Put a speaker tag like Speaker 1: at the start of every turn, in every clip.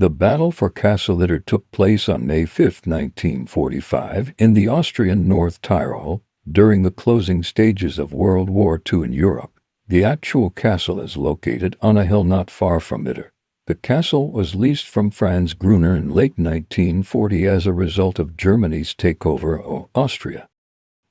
Speaker 1: The battle for Castle Itter took place on May 5, 1945, in the Austrian North Tyrol, during the closing stages of World War II in Europe. The actual castle is located on a hill not far from Itter. The castle was leased from Franz Gruner in late 1940 as a result of Germany's takeover of Austria.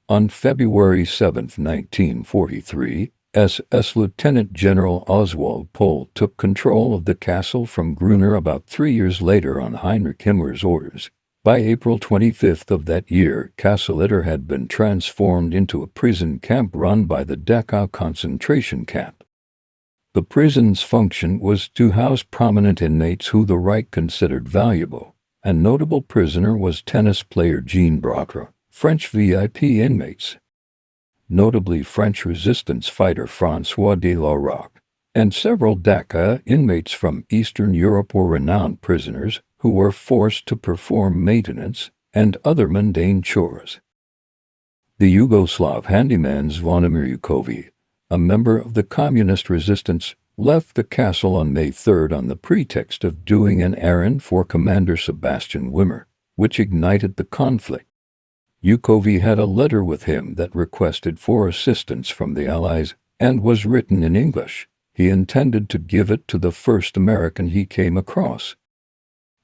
Speaker 1: On February 7, 1943, SS Lieutenant General Oswald Pohl took control of the castle from Gruner about 3 years later on Heinrich Himmler's orders. By April 25 of that year, Castle Itter had been transformed into a prison camp run by the Dachau concentration camp. The prison's function was to house prominent inmates who the Reich considered valuable. A notable prisoner was tennis player Jean Brocre, French VIP inmates, notably French resistance fighter François de la Roque, and several Dachau inmates from Eastern Europe were renowned prisoners who were forced to perform maintenance and other mundane chores. The Yugoslav handyman Zvonimir Jukovic, a member of the communist resistance, left the castle on May 3 on the pretext of doing an errand for Commander Sebastian Wimmer, which ignited the conflict. Jukovic had a letter with him that requested for assistance from the Allies and was written in English. He intended to give it to the first American he came across.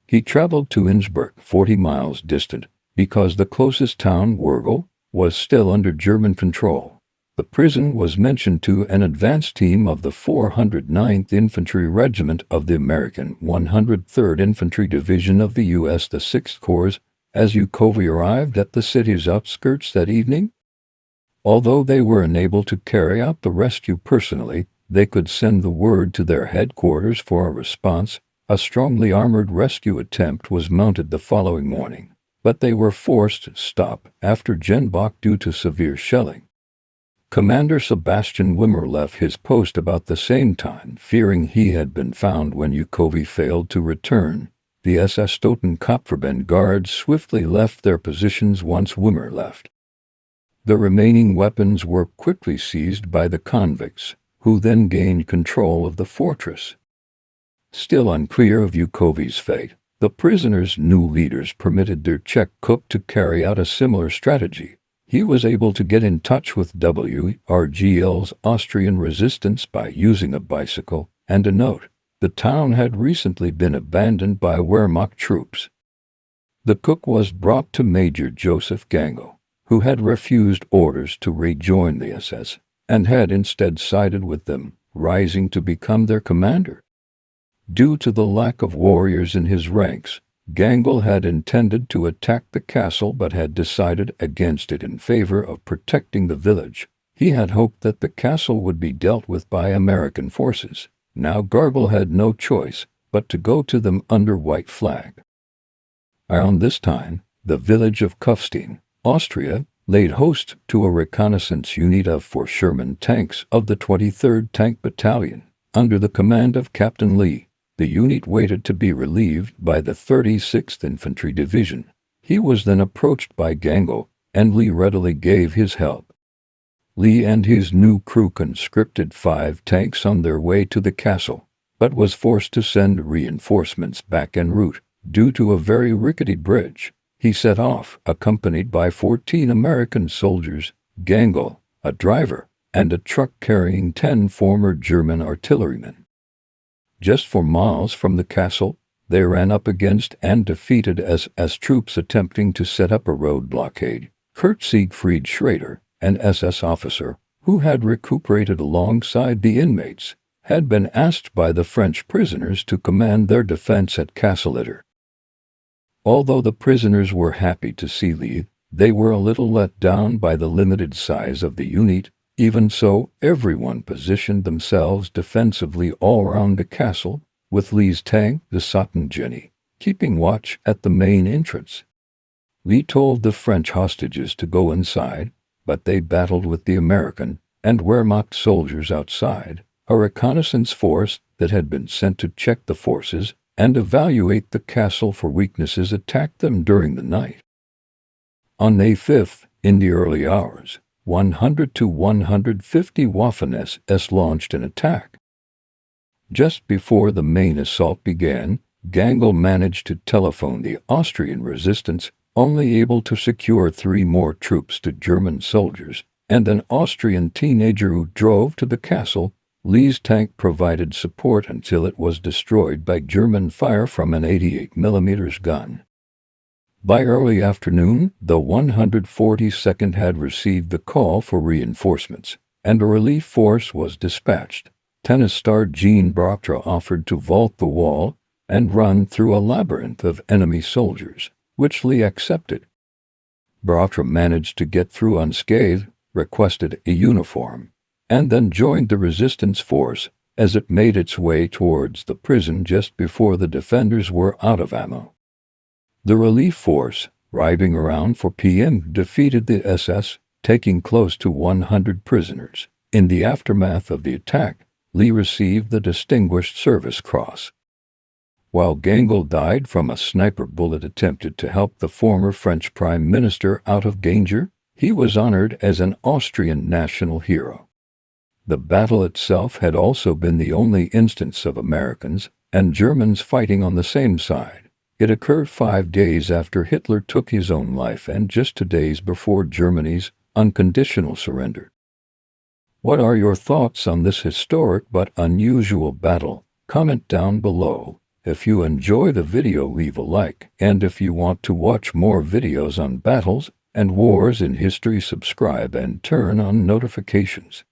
Speaker 1: He traveled to Innsbruck, 40 miles distant, because the closest town, Wurgel, was still under German control. The prison was mentioned to an advance team of the 409th Infantry Regiment of the American 103rd Infantry Division of the U.S. the 6th Corps, as Jukovic arrived at the city's outskirts that evening. Although they were unable to carry out the rescue personally, they could send the word to their headquarters for a response. A strongly armored rescue attempt was mounted the following morning, but they were forced to stop after Jenbach due to severe shelling. Commander Sebastian Wimmer left his post about the same time, fearing he had been found when Jukovic failed to return. The SS Totenkopfverband guards swiftly left their positions once Wimmer left. The remaining weapons were quickly seized by the convicts, who then gained control of the fortress. Still unclear of Jukovic's fate, the prisoners' new leaders permitted their Czech cook to carry out a similar strategy. He was able to get in touch with WRGL's Austrian resistance by using a bicycle and a note. The town had recently been abandoned by Wehrmacht troops. The cook was brought to Major Joseph Gangl, who had refused orders to rejoin the SS and had instead sided with them, rising to become their commander. Due to the lack of warriors in his ranks, Gangl had intended to attack the castle but had decided against it in favor of protecting the village. He had hoped that the castle would be dealt with by American forces. Now Gangl had no choice but to go to them under white flag. Around this time, the village of Kufstein, Austria, laid host to a reconnaissance unit of 4 Sherman tanks of the 23rd Tank Battalion, under the command of Captain Lee. The unit waited to be relieved by the 36th Infantry Division. He was then approached by Gangl, and Lee readily gave his help. Lee and his new crew conscripted 5 tanks on their way to the castle, but was forced to send reinforcements back en route due to a very rickety bridge. He set off, accompanied by 14 American soldiers, Gangl, a driver, and a truck carrying 10 former German artillerymen. Just 4 miles from the castle, they ran up against and defeated SS troops attempting to set up a road blockade. Kurt Siegfried Schrader, an SS officer, who had recuperated alongside the inmates, had been asked by the French prisoners to command their defense at Castle Itter. Although the prisoners were happy to see Lee, they were a little let down by the limited size of the unit. Even so, everyone positioned themselves defensively all around the castle, with Lee's tank, the Sottenjenny, keeping watch at the main entrance. Lee told the French hostages to go inside, but they battled with the American and Wehrmacht soldiers outside. A reconnaissance force that had been sent to check the forces and evaluate the castle for weaknesses attacked them during the night. On May 5th, in the early hours, 100 to 150 Waffen-SS launched an attack. Just before the main assault began, Gangl managed to telephone the Austrian resistance, only able to secure 3 more troops to German soldiers, and an Austrian teenager who drove to the castle. Lee's tank provided support until it was destroyed by German fire from an 88mm gun. By early afternoon, the 142nd had received the call for reinforcements, and a relief force was dispatched. Tennis star Jean Bartra offered to vault the wall and run through a labyrinth of enemy soldiers, which Lee accepted. Bartra managed to get through unscathed, requested a uniform, and then joined the resistance force as it made its way towards the prison just before the defenders were out of ammo. The relief force, arriving around 4 p.m., defeated the SS, taking close to 100 prisoners. In the aftermath of the attack, Lee received the Distinguished Service Cross. While Gangl died from a sniper bullet attempted to help the former French Prime Minister out of danger, he was honored as an Austrian national hero. The battle itself had also been the only instance of Americans and Germans fighting on the same side. It occurred 5 days after Hitler took his own life and just 2 days before Germany's unconditional surrender. What are your thoughts on this historic but unusual battle? Comment down below. If you enjoy the video, leave a like, and if you want to watch more videos on battles and wars in history, subscribe and turn on notifications.